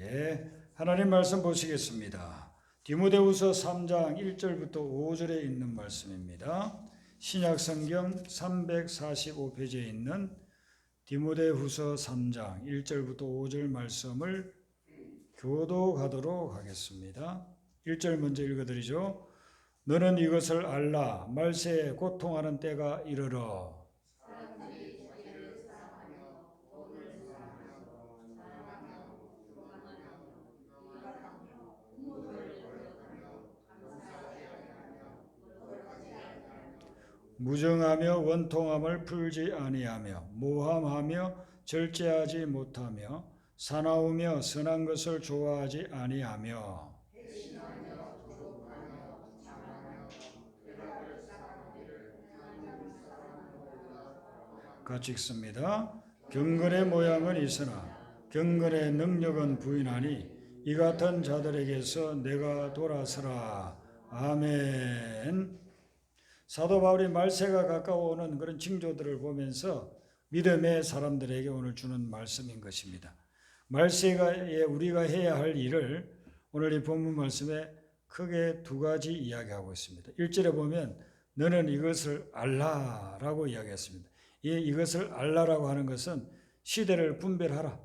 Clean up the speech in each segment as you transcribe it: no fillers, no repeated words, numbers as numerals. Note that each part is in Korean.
예, 하나님 말씀 보시겠습니다. 디모데후서 3장 1절부터 5절에 있는 말씀입니다. 신약성경 345페이지에 있는 디모데후서 3장 1절부터 5절 말씀을 교도하도록 하겠습니다. 1절 먼저 읽어드리죠. 너는 이것을 알라. 말세에 고통하는 때가 이르러 무정하며 원통함을 풀지 아니하며 모함하며 절제하지 못하며 사나우며 선한 것을 좋아하지 아니하며 같이 읽습니다. 경건의 모양은 있으나 경건의 능력은 부인하니 이 같은 자들에게서 내가 돌아서라. 아멘. 사도 바울이 말세가 가까워오는 그런 징조들을 보면서 믿음의 사람들에게 오늘 주는 말씀인 것입니다. 말세에 우리가 해야 할 일을 오늘 이 본문 말씀에 크게 두 가지 이야기하고 있습니다. 1절에 보면 너는 이것을 알라라고 이야기했습니다. 이것을 알라라고 하는 것은 시대를 분별하라,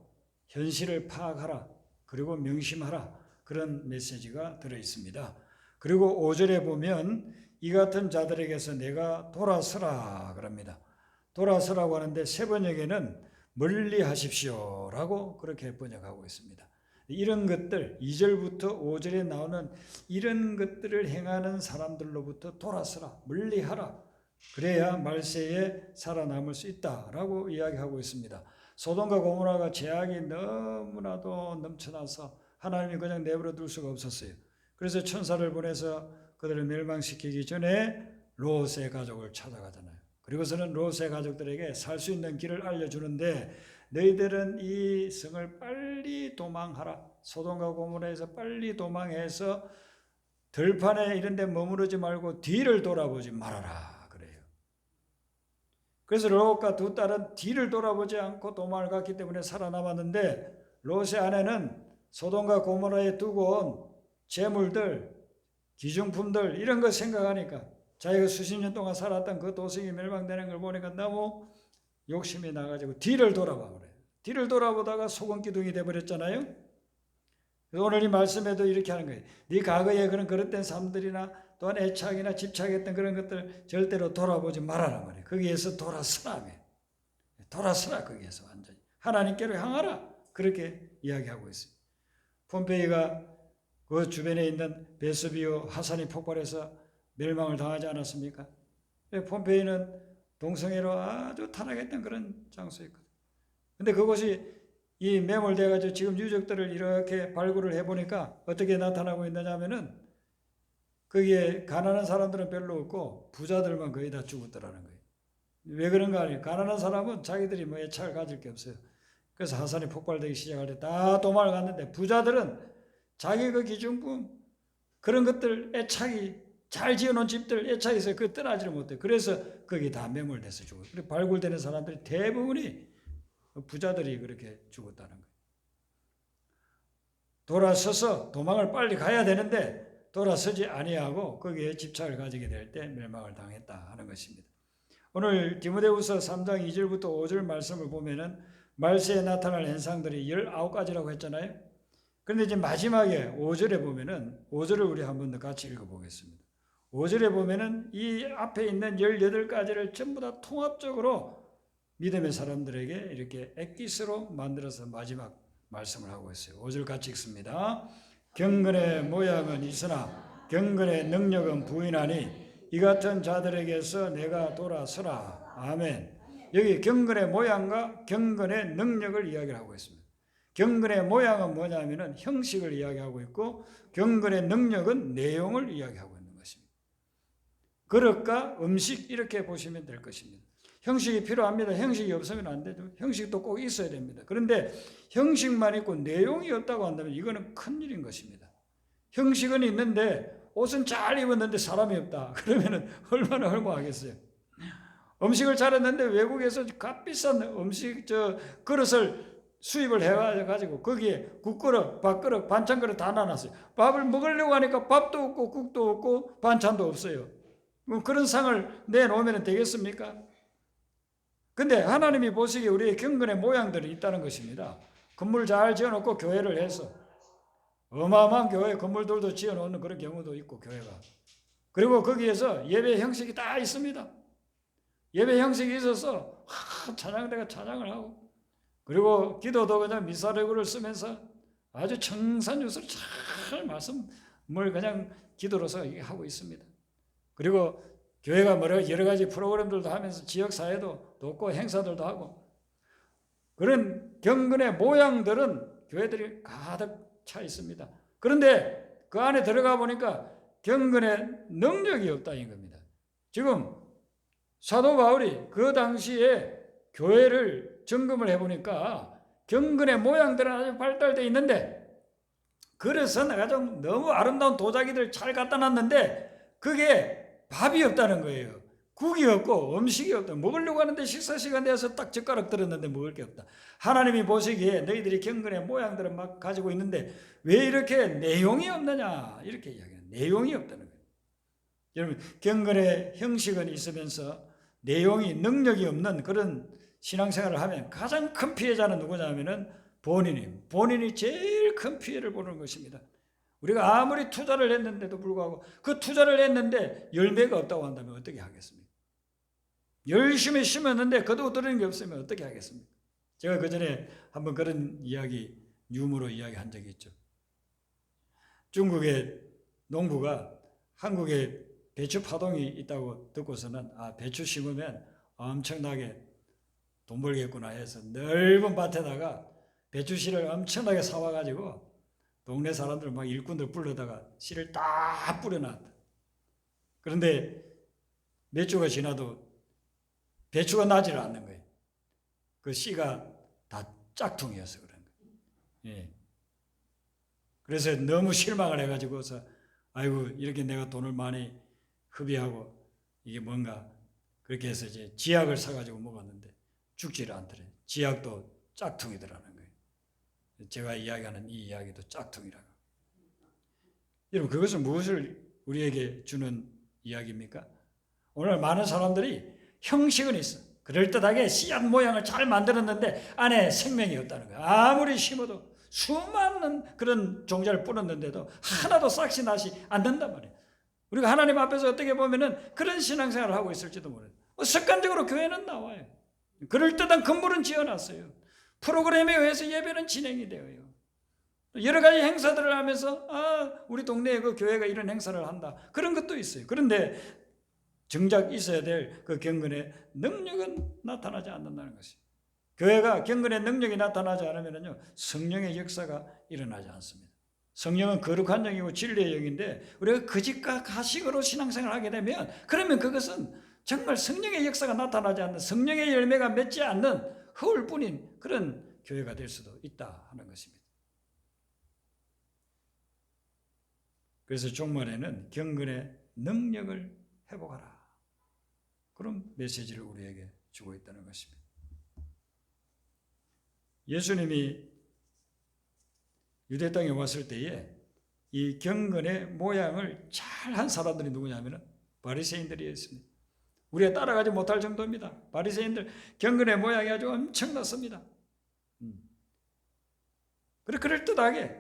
현실을 파악하라, 그리고 명심하라, 그런 메시지가 들어있습니다. 그리고 5절에 보면 이 같은 자들에게서 내가 돌아서라 그럽니다. 돌아서라고 하는데 세번역에는 멀리 하십시오라고 그렇게 번역하고 있습니다. 이런 것들 2절부터 5절에 나오는 이런 것들을 행하는 사람들로부터 돌아서라, 멀리하라. 그래야 말세에 살아남을 수 있다라고 이야기하고 있습니다. 소돔과 고모라가 죄악이 너무나도 넘쳐나서 하나님이 그냥 내버려 둘 수가 없었어요. 그래서 천사를 보내서 그들을 멸망시키기 전에 롯의 가족을 찾아가잖아요. 그리고서는 롯의 가족들에게 살 수 있는 길을 알려주는데 너희들은 이 성을 빨리 도망하라. 소돔과 고모라에서 빨리 도망해서 들판에 이런 데 머무르지 말고 뒤를 돌아보지 말아라 그래요. 그래서 롯과 두 딸은 뒤를 돌아보지 않고 도망을 갔기 때문에 살아남았는데 롯의 아내는 소돔과 고모라에 두고 온 재물들, 기중품들 이런 거 생각하니까 자기가 수십 년 동안 살았던 그 도성이 멸망되는 걸 보니까 너무 욕심이 나가지고 뒤를 돌아봐 그래요. 뒤를 돌아보다가 소금 기둥이 돼버렸잖아요. 오늘 이 말씀에도 이렇게 하는 거예요. 네 과거에 그런 그릇된 삶들이나 또한 애착이나 집착했던 그런 것들 절대로 돌아보지 말아라 말이에요. 거기에서 돌아서라. 돌아서라 거기에서 완전히. 하나님께로 향하라. 그렇게 이야기하고 있어요. 폼페이가 그 주변에 있는 베수비오 화산이 폭발해서 멸망을 당하지 않았습니까? 폼페이는 동성애로 아주 타락했던 그런 장소였거든요. 근데 그곳이 이 매몰돼가지고 지금 유적들을 이렇게 발굴을 해보니까 어떻게 나타나고 있느냐 하면은 거기에 가난한 사람들은 별로 없고 부자들만 거의 다 죽었더라는 거예요. 왜 그런가 하니 가난한 사람은 자기들이 뭐 애착을 가질 게 없어요. 그래서 화산이 폭발되기 시작할 때 다 도망을 갔는데 부자들은 자기 그 기중품 그런 것들 애착이 잘 지어놓은 집들 애착에서 그 떠나지를 못해. 그래서 거기 다 매몰돼서 죽어요. 그리고 발굴되는 사람들이 대부분이 부자들이 그렇게 죽었다는 거예요. 돌아서서 도망을 빨리 가야 되는데 돌아서지 아니하고 거기에 집착을 가지게 될 때 멸망을 당했다 하는 것입니다. 오늘 디모데후서 3장 2절부터 5절 말씀을 보면은 말세에 나타날 현상들이 19가지라고 했잖아요. 그런데 이제 마지막에 5절에 보면은 5절을 우리 한번 더 같이 읽어보겠습니다. 5절에 보면은 이 앞에 있는 18가지를 전부 다 통합적으로 믿음의 사람들에게 이렇게 엑기스로 만들어서 마지막 말씀을 하고 있어요. 5절 같이 읽습니다. 경건의 모양은 있으나 경건의 능력은 부인하니 이 같은 자들에게서 내가 돌아서라. 아멘. 여기 경건의 모양과 경건의 능력을 이야기를 하고 있습니다. 경건의 모양은 뭐냐면은 형식을 이야기하고 있고 경건의 능력은 내용을 이야기하고 있는 것입니다. 그릇과 음식 이렇게 보시면 될 것입니다. 형식이 필요합니다. 형식이 없으면 안 되죠. 형식도 꼭 있어야 됩니다. 그런데 형식만 있고 내용이 없다고 한다면 이거는 큰일인 것입니다. 형식은 있는데 옷은 잘 입었는데 사람이 없다. 그러면 얼마나 헐모하겠어요. 음식을 잘했는데 외국에서 값비싼 음식 그릇을 수입을 해가지고 거기에 국그릇, 밥그릇, 반찬그릇 다 나눴어요. 밥을 먹으려고 하니까 밥도 없고 국도 없고 반찬도 없어요. 그런 상을 내놓으면 되겠습니까? 근데 하나님이 보시기에 우리의 경건의 모양들이 있다는 것입니다. 건물 잘 지어놓고 교회를 해서 어마어마한 교회 건물들도 지어놓는 그런 경우도 있고 교회가. 그리고 거기에서 예배 형식이 다 있습니다. 예배 형식이 있어서 찬양대가 찬양을 하고 그리고 기도도 그냥 미사르구를 쓰면서 아주 청산유수를 잘 말씀을 그냥 기도로서 하고 있습니다. 그리고 교회가 여러 가지 프로그램들도 하면서 지역사회도 돕고 행사들도 하고 그런 경건의 모양들은 교회들이 가득 차 있습니다. 그런데 그 안에 들어가 보니까 경건의 능력이 없다는 겁니다. 지금 사도 바울이 그 당시에 교회를 점검을 해보니까 경건의 모양들은 아주 발달되어 있는데 그래서 내가 좀 너무 아름다운 도자기들 잘 갖다 놨는데 그게 밥이 없다는 거예요. 국이 없고 음식이 없다. 먹으려고 하는데 식사 시간 되어서 딱 젓가락 들었는데 먹을 게 없다. 하나님이 보시기에 너희들이 경건의 모양들을 막 가지고 있는데 왜 이렇게 내용이 없느냐 이렇게 이야기해요. 내용이 없다는 거예요. 여러분 경건의 형식은 있으면서 내용이 능력이 없는 그런 신앙생활을 하면 가장 큰 피해자는 누구냐면은 본인이 제일 큰 피해를 보는 것입니다. 우리가 아무리 투자를 했는데도 불구하고 그 투자를 했는데 열매가 없다고 한다면 어떻게 하겠습니까? 열심히 심었는데 거두어들이는 게 없으면 어떻게 하겠습니까? 제가 그전에 한번 그런 이야기 유머로 이야기한 적이 있죠. 중국의 농부가 한국에 배추 파동이 있다고 듣고서는 배추 심으면 엄청나게 돈 벌겠구나 해서 넓은 밭에다가 배추씨를 엄청나게 사와가지고 동네 사람들 막 일꾼들 불러다가 씨를 딱 뿌려놨다. 그런데 몇 주가 지나도 배추가 나지를 않는 거예요. 그 씨가 다 짝퉁이어서 그런 거예요. 예. 그래서 너무 실망을 해가지고서 아이고 이렇게 내가 돈을 많이 흡입하고 이게 뭔가 그렇게 해서 이제 지약을 사가지고 먹었는데 죽지를 않더래. 지약도 짝퉁이더라는 거예요. 제가 이야기하는 이 이야기도 짝퉁이라고. 여러분 그것은 무엇을 우리에게 주는 이야기입니까? 오늘 많은 사람들이 형식은 있어. 그럴듯하게 씨앗 모양을 잘 만들었는데 안에 생명이 없다는 거예요. 아무리 심어도 수많은 그런 종자를 뿌렸는데도 하나도 싹이 나지 않는단 말이에요. 우리가 하나님 앞에서 어떻게 보면은 그런 신앙생활을 하고 있을지도 모르요. 습관적으로 교회는 나와요. 그럴듯한 건물은 지어놨어요. 프로그램에 의해서 예배는 진행이 되어요. 여러 가지 행사들을 하면서 우리 동네에 그 교회가 이런 행사를 한다. 그런 것도 있어요. 그런데 정작 있어야 될 그 경건의 능력은 나타나지 않는다는 것이에요. 교회가 경건의 능력이 나타나지 않으면요 성령의 역사가 일어나지 않습니다. 성령은 거룩한 영이고 진리의 영인데 우리가 거짓과 가식으로 신앙생활을 하게 되면 그러면 그것은 정말 성령의 역사가 나타나지 않는 성령의 열매가 맺지 않는 허울뿐인 그런 교회가 될 수도 있다 하는 것입니다. 그래서 종말에는 경건의 능력을 회복하라. 그런 메시지를 우리에게 주고 있다는 것입니다. 예수님이 유대 땅에 왔을 때에 이 경건의 모양을 잘한 사람들이 누구냐면 바리새인들이었습니다. 우리가 따라가지 못할 정도입니다. 바리새인들 경건의 모양이 아주 엄청났습니다. 그럴듯하게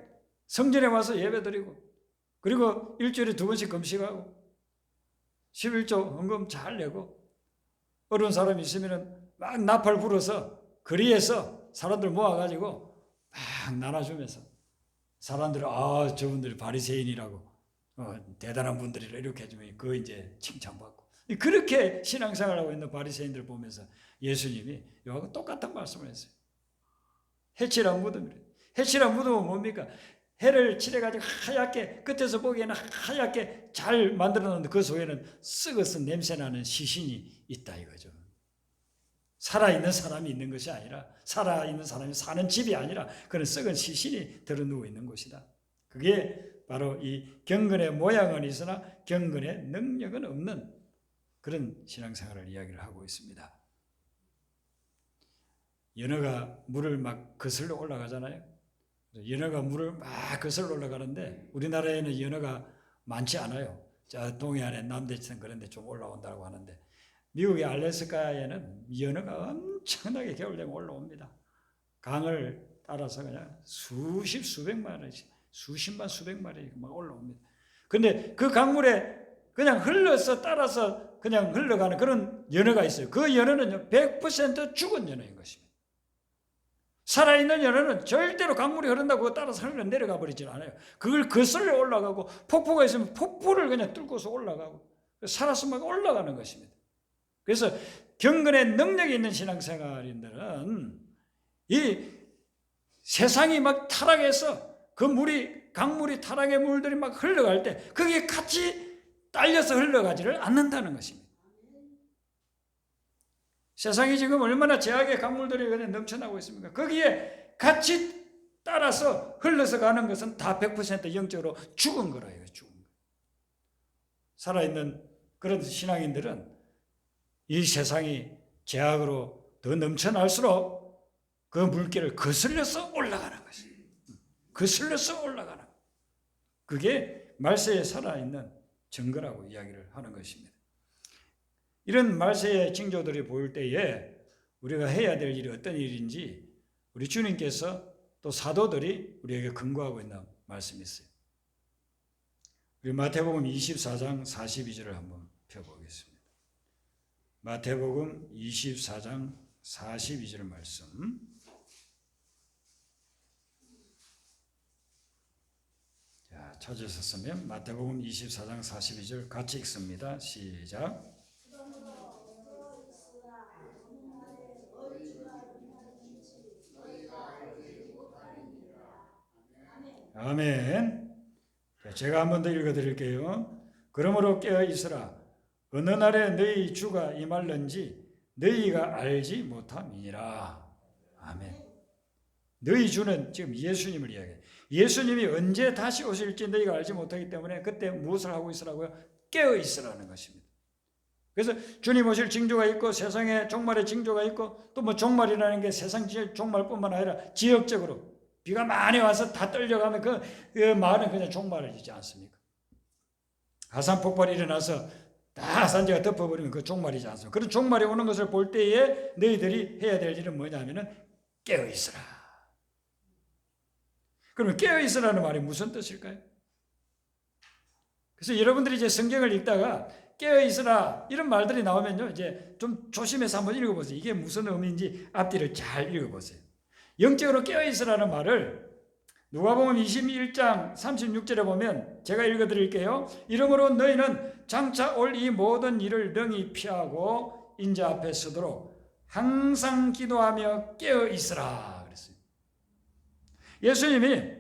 성전에 와서 예배드리고 그리고 일주일에 2번씩 금식하고 11조 헌금 잘 내고 어려운 사람이 있으면 막 나팔 불어서 거리에서 사람들 모아가지고 막 나눠주면서 사람들은 저분들이 바리새인이라고 대단한 분들이라 이렇게 해주면 그 이제 칭찬받고 그렇게 신앙생활하고 있는 바리새인들 보면서 예수님이 이거하고 똑같은 말씀을 했어요. 해칠한 무덤이래. 해칠한 무덤은 뭡니까? 해를 칠해가지고 하얗게 끝에서 보기에는 하얗게 잘 만들어놓는데 그 속에는 썩어서 냄새나는 시신이 있다 이거죠. 살아있는 사람이 있는 것이 아니라 살아있는 사람이 사는 집이 아니라 그런 썩은 시신이 들어누워 있는 곳이다. 그게 바로 이 경건의 모양은 있으나 경건의 능력은 없는 그런 신앙생활을 이야기를 하고 있습니다. 연어가 물을 막 거슬러 올라가잖아요. 연어가 물을 막 거슬러 올라가는데 우리나라에는 연어가 많지 않아요. 저 동해안에 남대천 그런 데 좀 올라온다고 하는데 미국의 알래스카에는 연어가 엄청나게 겨울 되면 올라옵니다. 강을 따라서 그냥 수십 수백 마리씩 수십만 수백 마리 막 올라옵니다. 근데 그 강물에 그냥 흘러서 따라서 그냥 흘러가는 그런 연어가 있어요. 그 연어는 100% 죽은 연어인 것입니다. 살아있는 연어는 절대로 강물이 흐른다고 그거 따라서 흘러 내려가 버리질 않아요. 그걸 거슬러 올라가고 폭포가 있으면 폭포를 그냥 뚫고서 올라가고 살았으면 올라가는 것입니다. 그래서 경건의 능력이 있는 신앙생활인들은 이 세상이 막 타락해서 그 물이 강물이 타락의 물들이 막 흘러갈 때 그게 같이 딸려서 흘러가지를 않는다는 것입니다. 세상이 지금 얼마나 죄악의 강물들이 그냥 넘쳐나고 있습니까? 거기에 같이 따라서 흘러서 가는 것은 다 100% 영적으로 죽은 거라요. 죽은 거. 살아있는 그런 신앙인들은 이 세상이 죄악으로 더 넘쳐날수록 그 물길을 거슬려서 올라가는 것이에요. 거슬려서 올라가는. 그게 말세에 살아있는 증거라고 이야기를 하는 것입니다. 이런 말세의 징조들이 보일 때에 우리가 해야 될 일이 어떤 일인지 우리 주님께서 또 사도들이 우리에게 근거하고 있는 말씀이 있어요. 우리 마태복음 24장 42절을 한번 펴보겠습니다. 마태복음 24장 42절 말씀. 자, 찾으셨으면 마태복음 24장 42절 같이 읽습니다. 시작. 아멘. 제가 한 번 더 읽어드릴게요. 그러므로 깨어 있으라. 어느 날에 너희 주가 임할는지 너희가 알지 못함이니라. 아멘. 너희 주는 지금 예수님을 이야기해요. 예수님이 언제 다시 오실지 너희가 알지 못하기 때문에 그때 무엇을 하고 있으라고요? 깨어 있으라는 것입니다. 그래서 주님 오실 징조가 있고 세상에 종말의 징조가 있고 또 뭐 종말이라는 게 세상 종말뿐만 아니라 지역적으로 비가 많이 와서 다 떨려가면 그 마을은 그냥 종말이지 않습니까? 화산 폭발이 일어나서 다 산지가 덮어버리면 그 종말이지 않습니까? 그런 종말이 오는 것을 볼 때에 너희들이 해야 될 일은 뭐냐면은 깨어있으라. 그러면 깨어있으라는 말이 무슨 뜻일까요? 그래서 여러분들이 이제 성경을 읽다가 깨어있으라 이런 말들이 나오면요 이제 좀 조심해서 한번 읽어보세요. 이게 무슨 의미인지 앞뒤를 잘 읽어보세요. 영적으로 깨어있으라는 말을 누가복음 21장 36절에 보면 제가 읽어드릴게요. 이러므로 너희는 장차 올 이 모든 일을 능히 피하고 인자 앞에 서도록 항상 기도하며 깨어있으라 그랬어요. 예수님이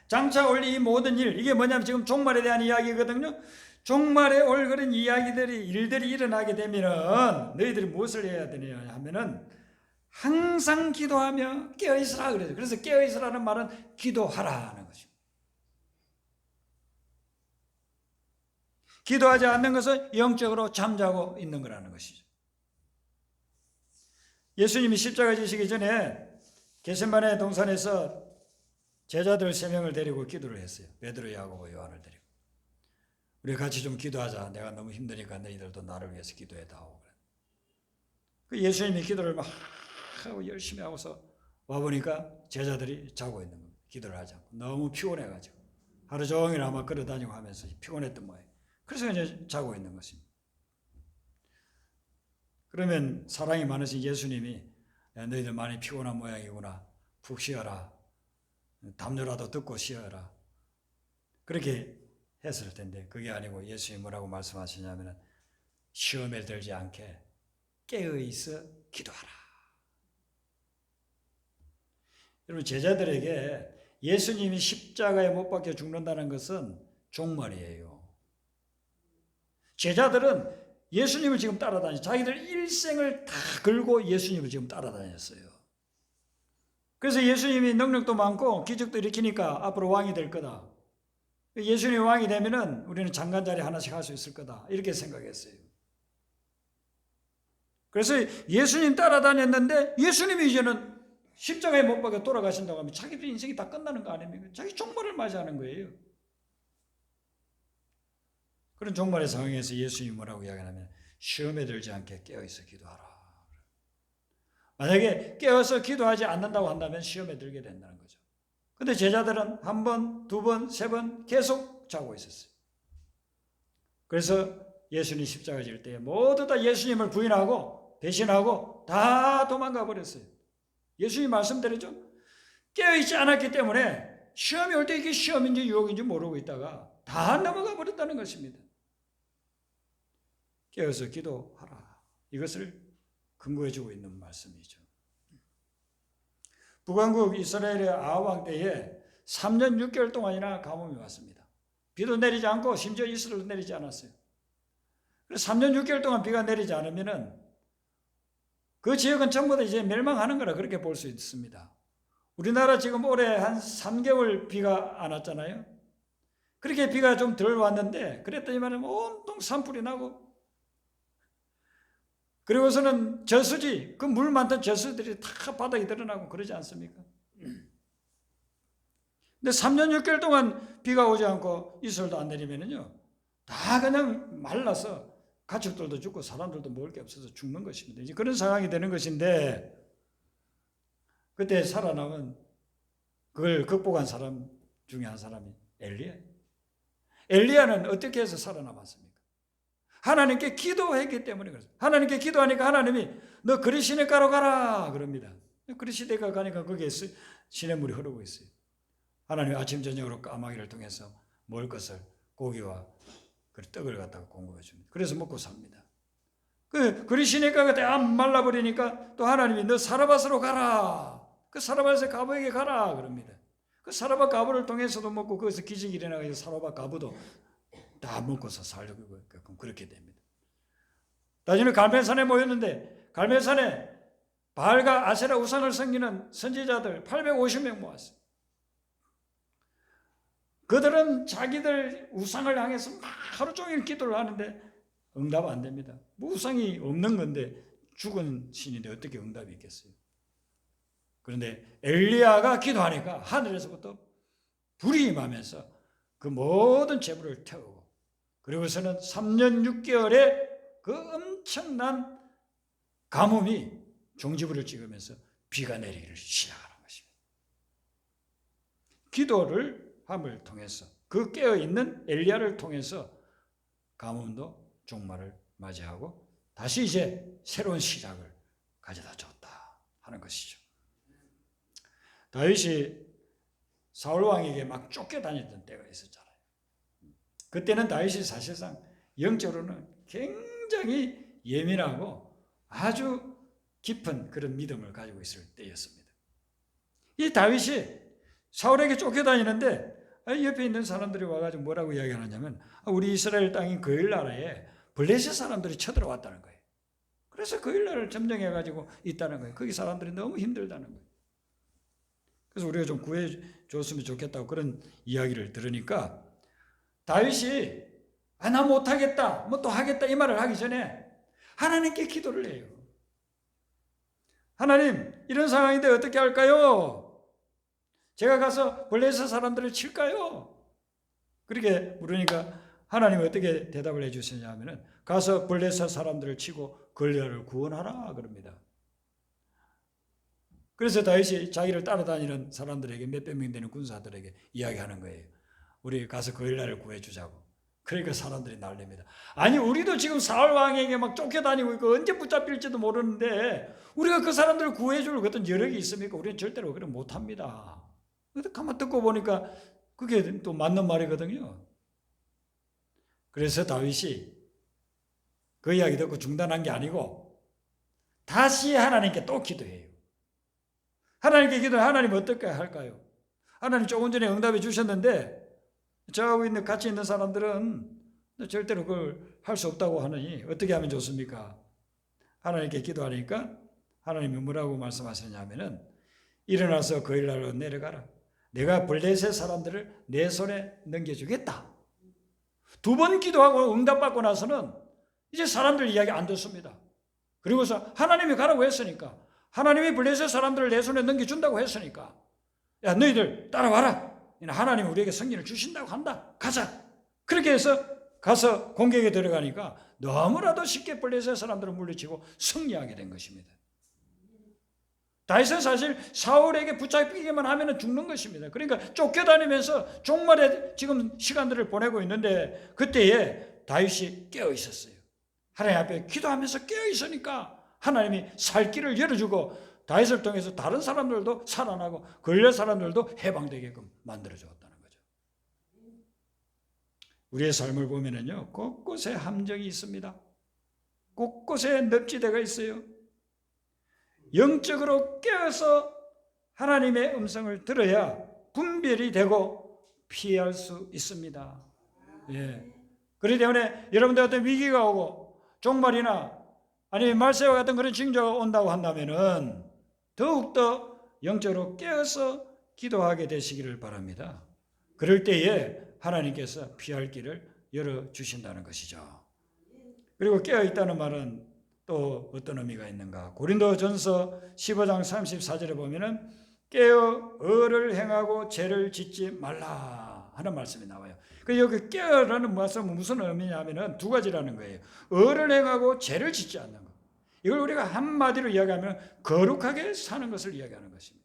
장차 올 이 모든 일, 이게 뭐냐면 지금 종말에 대한 이야기거든요. 종말에 올 그런 일들이 일어나게 되면은 너희들이 무엇을 해야 되냐 하면은 항상 기도하며 깨어있으라 그래요. 그래서 깨어있으라는 말은 기도하라는 것입니다. 기도하지 않는 것은 영적으로 잠자고 있는 거라는 것이죠. 예수님이 십자가 지시기 전에 겟세마네 동산에서 제자들 3명을 데리고 기도를 했어요. 베드로, 야고보, 요한을 데리고. 우리 같이 좀 기도하자. 내가 너무 힘드니까 너희들도 나를 위해서 기도해다오. 그 예수님이 기도를 막 하고 열심히 하고서 와보니까 제자들이 자고 있는 겁니다. 기도를 하지 않고. 너무 피곤해가지고. 하루 종일 아마 걸어다니고 하면서 피곤했던 모양이에요. 그래서 이제 자고 있는 것입니다. 그러면 사랑이 많으신 예수님이 야, 너희들 많이 피곤한 모양이구나. 푹 쉬어라. 담요라도 듣고 쉬어라. 그렇게 했을 텐데 그게 아니고 예수님이 뭐라고 말씀하시냐면 시험에 들지 않게 깨어있어 기도하라. 여러분 제자들에게 예수님이 십자가에 못 박혀 죽는다는 것은 종말이에요. 제자들은 예수님을 지금 따라다니죠. 자기들 일생을 다 걸고 예수님을 지금 따라다녔어요. 그래서 예수님이 능력도 많고 기적도 일으키니까 앞으로 왕이 될 거다. 예수님이 왕이 되면은 우리는 장관 자리 하나씩 할 수 있을 거다. 이렇게 생각했어요. 그래서 예수님 따라다녔는데 예수님이 이제는 십자가에 못 박혀 돌아가신다고 하면 자기들 인생이 다 끝나는 거 아닙니까? 자기 종말을 맞이하는 거예요. 그런 종말의 상황에서 예수님이 뭐라고 이야기하냐면 시험에 들지 않게 깨어있어 기도하라. 만약에 깨어서 기도하지 않는다고 한다면 시험에 들게 된다는 거죠. 근데 제자들은 한 번, 두 번, 세 번 계속 자고 있었어요. 그래서 예수님 십자가 질 때 모두 다 예수님을 부인하고 배신하고 다 도망가 버렸어요. 예수님 말씀드렸죠. 깨어있지 않았기 때문에 시험이 올 때 이게 시험인지 유혹인지 모르고 있다가 다 넘어가 버렸다는 것입니다. 깨어서 기도하라. 이것을 근거해주고 있는 말씀이죠. 북왕국 이스라엘의 아합 왕 때에 3년 6개월 동안이나 가뭄이 왔습니다. 비도 내리지 않고 심지어 이슬도 내리지 않았어요. 그래서 3년 6개월 동안 비가 내리지 않으면은 그 지역은 전부 다 이제 멸망하는 거라 그렇게 볼 수 있습니다. 우리나라 지금 올해 한 3개월 비가 안 왔잖아요. 그렇게 비가 좀 덜 왔는데 그랬더니만 온통 산불이 나고 그리고서는 저수지, 그 물 많던 저수들이 다 바닥에 드러나고 그러지 않습니까? 근데 3년 6개월 동안 비가 오지 않고 이슬도 안 내리면은요, 다 그냥 말라서 가축들도 죽고 사람들도 먹을 게 없어서 죽는 것입니다. 이제 그런 상황이 되는 것인데, 그때 살아남은 그걸 극복한 사람 중에 한 사람이 엘리야. 엘리야는 어떻게 해서 살아남았습니까? 하나님께 기도했기 때문에 그렇습니다. 하나님께 기도하니까 하나님이 너 그리 시냇가로 가라 그럽니다. 그리 시냇가 가니까 거기에 시냇물이 흐르고 있어요. 하나님이 아침 저녁으로 까마귀를 통해서 먹을 것을 고기와 떡을 갖다가 공급해 줍니다. 그래서 먹고 삽니다. 그리 시냇가가 다 말라버리니까 또 하나님이 너 사라밧으로 가라. 그 사라밧의 가부에게 가라 그럽니다. 그 사라밧 가부를 통해서도 먹고 거기서 기적이 일어나서 사라밧 가부도 다 먹고서 살려고 그렇게 됩니다. 나중에 갈멜산에 모였는데 갈멜산에 바알과 아세라 우상을 섬기는 선지자들 850명 모았어요. 그들은 자기들 우상을 향해서 막 하루 종일 기도를 하는데 응답 안 됩니다. 뭐 우상이 없는 건데 죽은 신인데 어떻게 응답이 있겠어요? 그런데 엘리야가 기도하니까 하늘에서부터 불이 임하면서 그 모든 재물을 태우고 그리고서는 3년 6개월의 그 엄청난 가뭄이 종지부를 찍으면서 비가 내리기를 시작하는 것입니다. 기도를 함을 통해서 그 깨어있는 엘리야를 통해서 가뭄도 종말을 맞이하고 다시 이제 새로운 시작을 가져다 줬다 하는 것이죠. 다윗이 사울 왕에게 막 쫓겨다녔던 때가 있었잖아요. 그때는 다윗이 사실상 영적으로는 굉장히 예민하고 아주 깊은 그런 믿음을 가지고 있을 때였습니다. 이 다윗이 사울에게 쫓겨다니는데 옆에 있는 사람들이 와가지고 뭐라고 이야기하냐면 우리 이스라엘 땅인 그일 나라에 블레셋 사람들이 쳐들어왔다는 거예요. 그래서 그일 나라를 점령해가지고 있다는 거예요. 거기 사람들이 너무 힘들다는 거예요. 그래서 우리가 좀 구해줬으면 좋겠다고 그런 이야기를 들으니까 다윗이 나 못하겠다, 뭐 또 하겠다 이 말을 하기 전에 하나님께 기도를 해요. 하나님, 이런 상황인데 어떻게 할까요? 제가 가서 블레셋 사람들을 칠까요? 그렇게 물으니까 하나님이 어떻게 대답을 해주시냐 하면은 가서 블레셋 사람들을 치고 걸레를 구원하라 그럽니다. 그래서 다윗이 자기를 따라다니는 사람들에게 몇백 명 되는 군사들에게 이야기하는 거예요. 우리 가서 걸레를 구해주자고. 그러니까 사람들이 난립니다. 아니 우리도 지금 사울 왕에게 막 쫓겨다니고 있고 언제 붙잡힐지도 모르는데 우리가 그 사람들을 구해줄 어떤 여력이 있습니까? 우리는 절대로 그렇게 못합니다. 가만 듣고 보니까 그게 또 맞는 말이거든요. 그래서 다윗이 그 이야기 듣고 중단한 게 아니고 다시 하나님께 또 기도해요. 하나님께 기도해 하나님 어떻게 할까요? 하나님 조금 전에 응답해 주셨는데 저하고 같이 있는 사람들은 절대로 그걸 할 수 없다고 하느니 어떻게 하면 좋습니까? 하나님께 기도하니까 하나님이 뭐라고 말씀하셨냐면은 일어나서 그 일날로 내려가라. 내가 블레셋 사람들을 내 손에 넘겨주겠다. 2번 기도하고 응답받고 나서는 이제 사람들 이야기 안 듣습니다. 그리고서 하나님이 가라고 했으니까, 하나님이 블레셋 사람들을 내 손에 넘겨준다고 했으니까, 야 너희들 따라와라. 하나님이 우리에게 승리를 주신다고 한다. 가자. 그렇게 해서 가서 공격에 들어가니까 너무나도 쉽게 블레셋 사람들을 물리치고 승리하게 된 것입니다. 다윗은 사실 사울에게 붙잡히기만 하면 죽는 것입니다. 그러니까 쫓겨다니면서 종말의 지금 시간들을 보내고 있는데, 그때에 다윗이 깨어 있었어요. 하나님 앞에 기도하면서 깨어 있으니까 하나님이 살 길을 열어주고 다윗을 통해서 다른 사람들도 살아나고 걸려 사람들도 해방되게끔 만들어 주었다는 거죠. 우리의 삶을 보면은요, 곳곳에 함정이 있습니다. 곳곳에 늪지대가 있어요. 영적으로 깨어서 하나님의 음성을 들어야 분별이 되고 피할 수 있습니다. 예. 그렇기 때문에 여러분들 어떤 위기가 오고 종말이나 아니면 말세와 같은 그런 징조가 온다고 한다면은 더욱더 영적으로 깨어서 기도하게 되시기를 바랍니다. 그럴 때에 하나님께서 피할 길을 열어주신다는 것이죠. 그리고 깨어있다는 말은 또 어떤 의미가 있는가? 고린도전서 15장 34절에 보면은 깨어 의를 행하고 죄를 짓지 말라 하는 말씀이 나와요. 그 여기 깨어라는 말씀은 무슨 의미냐면은 두 가지라는 거예요. 의를 행하고 죄를 짓지 않는 것. 이걸 우리가 한마디로 이야기하면 거룩하게 사는 것을 이야기하는 것입니다.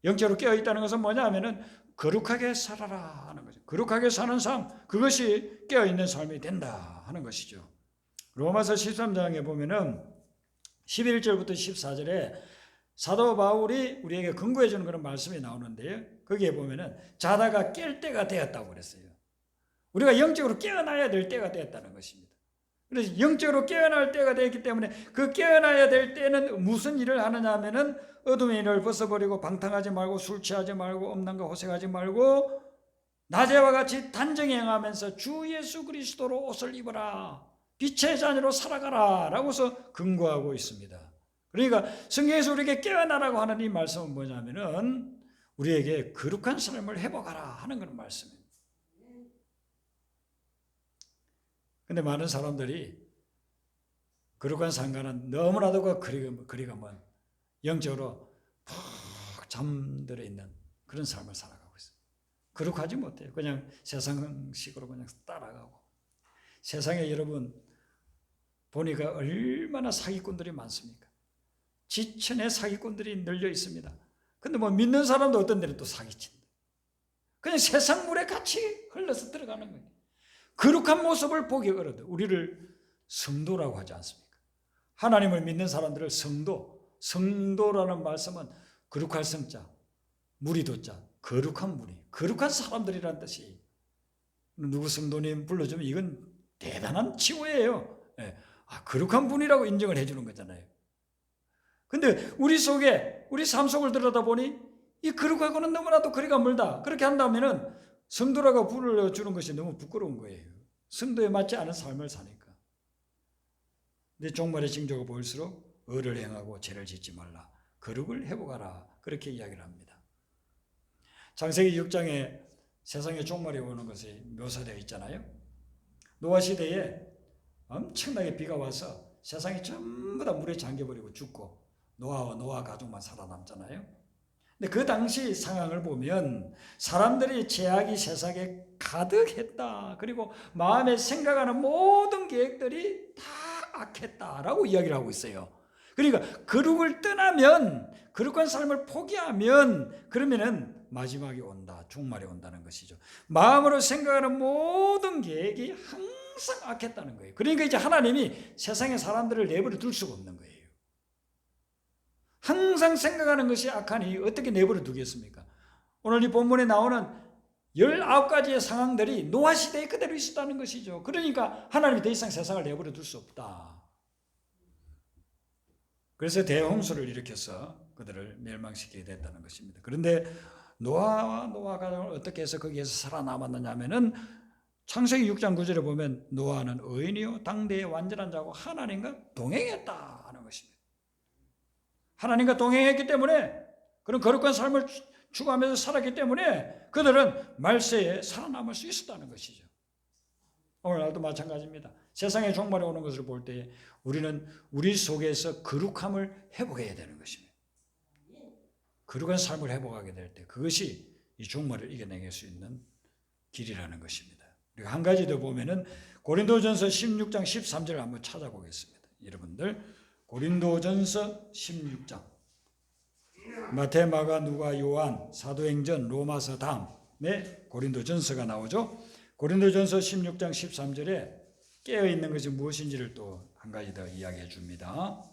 영적으로 깨어 있다는 것은 뭐냐면은 거룩하게 살아라 하는 거죠. 거룩하게 사는 삶, 그것이 깨어 있는 삶이 된다 하는 것이죠. 로마서 13장에 보면은 11절부터 14절에 사도 바울이 우리에게 근거해 주는 그런 말씀이 나오는데요. 거기에 보면은 자다가 깰 때가 되었다고 그랬어요. 우리가 영적으로 깨어나야 될 때가 되었다는 것입니다. 그래서 영적으로 깨어날 때가 되었기 때문에 그 깨어나야 될 때는 무슨 일을 하느냐 하면은 어둠의 일을 벗어버리고 방탕하지 말고 술 취하지 말고 음란과 호색하지 말고 낮에와 같이 단정히 행하면서 주 예수 그리스도로 옷을 입어라. 빛의 자녀로 살아가라 라고서 근거하고 있습니다. 그러니까 성경에서 우리에게 깨어나라고 하는 이 말씀은 뭐냐면은 우리에게 거룩한 삶을 회복하라 하는 그런 말씀입니다. 근데 많은 사람들이 거룩한 삶과는 너무나도 거리가 먼 영적으로 푹 잠들어 있는 그런 삶을 살아가고 있어요. 거룩하지 못해요. 그냥 세상식으로 그냥 따라가고. 세상에 여러분 보니까 얼마나 사기꾼들이 많습니까? 지천에 사기꾼들이 널려 있습니다. 근데 뭐 믿는 사람도 어떤 데는 또 사기친다. 그냥 세상 물에 같이 흘러서 들어가는 거예요. 거룩한 모습을 보기 어려워요. 우리를 성도라고 하지 않습니까? 하나님을 믿는 사람들을 성도라는 말씀은 거룩할 성자, 무리도자, 거룩한 무리, 거룩한 사람들이라는 뜻이. 누구 성도님 불러주면 이건 대단한 칭호예요. 거룩한 분이라고 인정을 해주는 거잖아요. 근데 우리 속에, 우리 삶 속을 들여다보니 이 거룩하고는 너무나도 거리가 멀다. 그렇게 한다면은 성도라고 불러주는 것이 너무 부끄러운 거예요. 성도에 맞지 않은 삶을 사니까. 근데 종말의 징조가 보일수록 의를 행하고 죄를 짓지 말라. 거룩을 회복하라. 그렇게 이야기를 합니다. 창세기 6장에 세상의 종말이 오는 것이 묘사되어 있잖아요. 노아 시대에 엄청나게 비가 와서 세상이 전부 다 물에 잠겨버리고 죽고 노아와 노아 가족만 살아남잖아요. 근데 그 당시 상황을 보면 사람들이 죄악이 세상에 가득했다. 그리고 마음에 생각하는 모든 계획들이 다 악했다라고 이야기를 하고 있어요. 그러니까 거룩을 떠나면, 거룩한 삶을 포기하면 그러면은 마지막이 온다, 종말이 온다는 것이죠. 마음으로 생각하는 모든 계획이 항상 악했다는 거예요. 그러니까 이제 하나님이 세상의 사람들을 내버려 둘 수가 없는 거예요. 항상 생각하는 것이 악하니 어떻게 내버려 두겠습니까? 오늘 이 본문에 나오는 19가지의 상황들이 노아 시대에 그대로 있었다는 것이죠. 그러니까 하나님이 더 이상 세상을 내버려 둘 수 없다. 그래서 대홍수를 일으켜서 그들을 멸망시키게 됐다는 것입니다. 그런데 노아와 노아 가족을 어떻게 해서 거기에서 살아남았느냐 하면은 창세기 6장 9절에 보면 노아는 의인이요 당대의 완전한 자고 하나님과 동행했다 하는 것입니다. 하나님과 동행했기 때문에, 그런 거룩한 삶을 추구하면서 살았기 때문에 그들은 말세에 살아남을 수 있었다는 것이죠. 오늘날도 마찬가지입니다. 세상의 종말에 오는 것을 볼 때 우리는 우리 속에서 거룩함을 회복해야 되는 것입니다. 거룩한 삶을 회복하게 될 때 그것이 이 종말을 이겨내길 수 있는 길이라는 것입니다. 그리고 한 가지 더 보면은 고린도전서 16장 13절을 한번 찾아보겠습니다. 여러분들 고린도전서 16장 마태, 마가, 누가, 요한, 사도행전, 로마서 다음에 고린도전서가 나오죠. 고린도전서 16장 13절에 깨어있는 것이 무엇인지를 또 한 가지 더 이야기해 줍니다.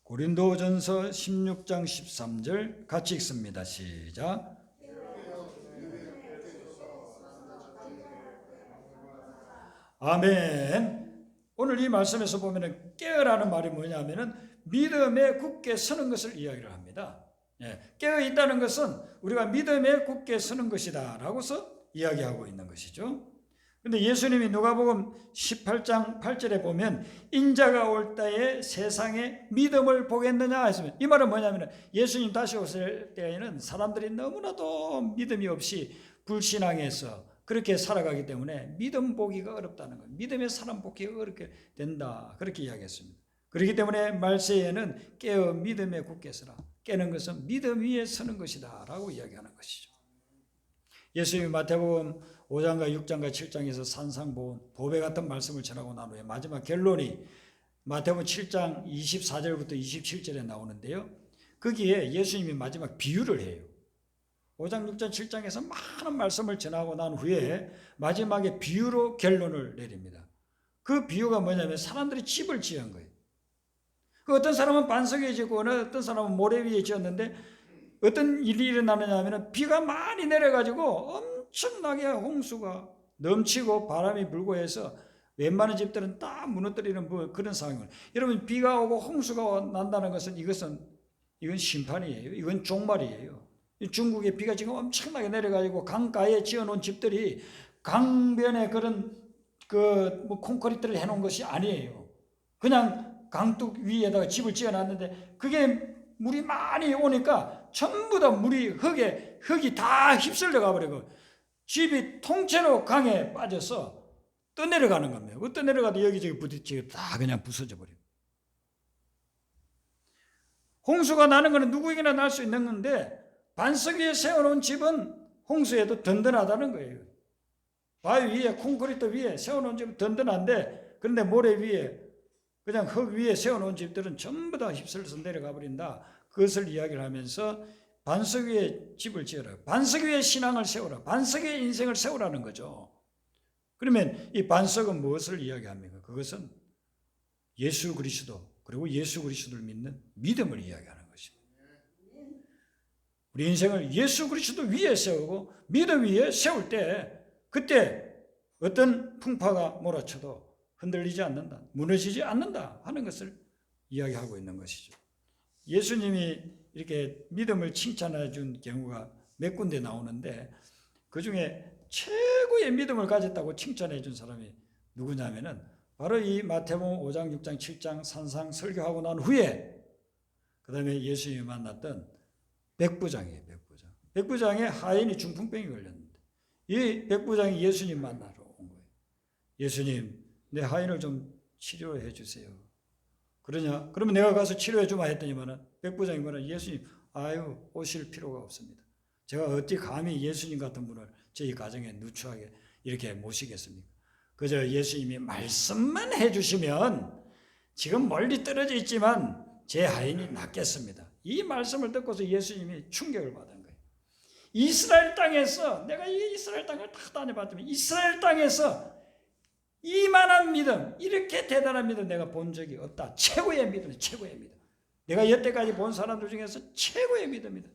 고린도전서 16장 13절 같이 읽습니다. 시작. 아멘. 오늘 이 말씀에서 보면은 깨어라는 말이 뭐냐면은 믿음에 굳게 서는 것을 이야기를 합니다. 깨어 있다는 것은 우리가 믿음에 굳게 서는 것이다라고서 이야기하고 있는 것이죠. 근데 예수님이 누가복음 18장 8절에 보면 인자가 올 때에 세상에 믿음을 보겠느냐 했으면 이 말은 뭐냐면 예수님 다시 오실 때에는 사람들이 너무나도 믿음이 없이 불신앙해서 그렇게 살아가기 때문에 믿음 보기가 어렵다는 거예요. 믿음의 사람 보기가 어렵게 된다. 그렇게 이야기했습니다. 그렇기 때문에 말세에는 깨어 믿음에 굳게 서라. 깨는 것은 믿음 위에 서는 것이다 라고 이야기하는 것이죠. 예수님이 마태복음 5장과 6장과 7장에서 산상보훈, 보배 같은 말씀을 전하고 난 후에 마지막 결론이 마태복음 7장 24절부터 27절에 나오는데요. 거기에 예수님이 마지막 비유를 해요. 5장, 6장, 7장에서 많은 말씀을 전하고 난 후에 마지막에 비유로 결론을 내립니다. 그 비유가 뭐냐면 사람들이 집을 지은 거예요. 어떤 사람은 반석 위에 짓고 어떤 사람은 모래 위에 지었는데 어떤 일이 일어나느냐 하면 비가 많이 내려가지고 엄청나게 홍수가 넘치고 바람이 불고 해서 웬만한 집들은 다 무너뜨리는 그런 상황이에요. 여러분 비가 오고 홍수가 난다는 것은 이건 심판이에요. 이건 종말이에요. 중국에 비가 지금 엄청나게 내려가지고 강가에 지어놓은 집들이 강변에 그런 콘크리트를 해놓은 것이 아니에요. 그냥 강둑 위에다가 집을 지어놨는데 그게 물이 많이 오니까 전부 다 흙이 다 휩쓸려 가버리고 집이 통째로 강에 빠져서 떠내려가는 겁니다. 떠내려가도 여기저기 부딪히고 다 그냥 부서져 버려요. 홍수가 나는 것은 누구에게나 날 수 있는 건데 반석 위에 세워놓은 집은 홍수에도 든든하다는 거예요. 바위 위에 콘크리트 위에 세워놓은 집은 든든한데 그런데 모래 위에 그냥 흙 위에 세워놓은 집들은 전부 다 휩쓸려서 내려가 버린다. 그것을 이야기를 하면서 반석 위에 집을 지어라. 반석 위에 신앙을 세우라. 반석 위에 인생을 세우라는 거죠. 그러면 이 반석은 무엇을 이야기합니까? 그것은 예수 그리스도 그리고 예수 그리스도를 믿는 믿음을 이야기하는 것입니다. 우리 인생을 예수 그리스도 위에 세우고 믿음 위에 세울 때 그때 어떤 풍파가 몰아쳐도 흔들리지 않는다, 무너지지 않는다 하는 것을 이야기하고 있는 것이죠. 예수님이 이렇게 믿음을 칭찬해 준 경우가 몇 군데 나오는데 그 중에 최고의 믿음을 가졌다고 칭찬해 준 사람이 누구냐면은 바로 이 마태복음 5장, 6장, 7장 산상 설교하고 난 후에 그 다음에 예수님이 만났던 백부장이에요. 백부장에 하인이 중풍병이 걸렸는데 이 백부장이 예수님 만나러 온 거예요. 예수님, 내 하인을 좀 치료해 주세요. 그러냐? 그러면 내가 가서 치료해 주마 했더니만은 백부장이 뭐라 예수님, 오실 필요가 없습니다. 제가 어찌 감히 예수님 같은 분을 저희 가정에 누추하게 이렇게 모시겠습니까? 그저 예수님이 말씀만 해주시면 지금 멀리 떨어져 있지만 제 하인이 낫겠습니다. 이 말씀을 듣고서 예수님이 충격을 받은 거예요. 이스라엘 땅에서 내가 이 이스라엘 땅을 다 다녀봤더니 이스라엘 땅에서 이만한 믿음, 이렇게 대단한 믿음 내가 본 적이 없다. 최고의 믿음, 최고의 믿음. 내가 여태까지 본 사람들 중에서 최고의 믿음이다.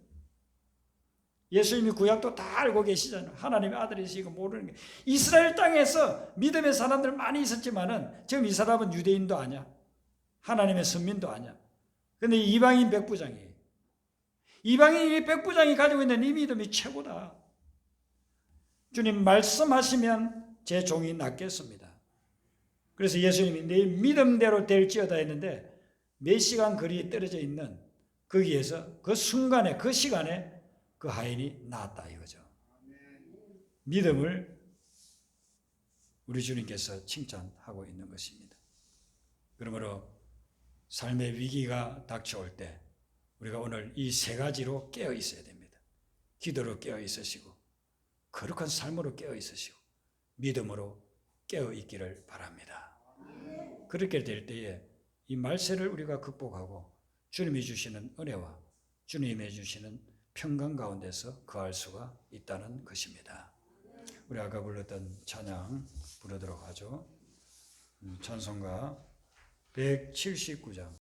예수님이 구약도 다 알고 계시잖아요. 하나님의 아들이시고 모르는 게. 이스라엘 땅에서 믿음의 사람들 많이 있었지만은 지금 이 사람은 유대인도 아니야. 하나님의 선민도 아니야. 그런데 이방인 백부장이에요. 이방인 백부장이 가지고 있는 이 믿음이 최고다. 주님 말씀하시면 제 종이 낫겠습니다. 그래서 예수님이 내 믿음대로 될지어다 했는데 몇 시간 거리에 떨어져 있는 거기에서 그 순간에 그 시간에 그 하인이 나았다 이거죠. 믿음을 우리 주님께서 칭찬하고 있는 것입니다. 그러므로 삶의 위기가 닥쳐올 때 우리가 오늘 이 세 가지로 깨어 있어야 됩니다. 기도로 깨어 있으시고, 거룩한 삶으로 깨어 있으시고, 믿음으로 깨어 있기를 바랍니다. 그렇게 될 때에 이 말세를 우리가 극복하고 주님이 주시는 은혜와 주님이 주시는 평강 가운데서 거할 수가 있다는 것입니다. 우리 아까 불렀던 찬양 부르도록 하죠. 찬송가 179장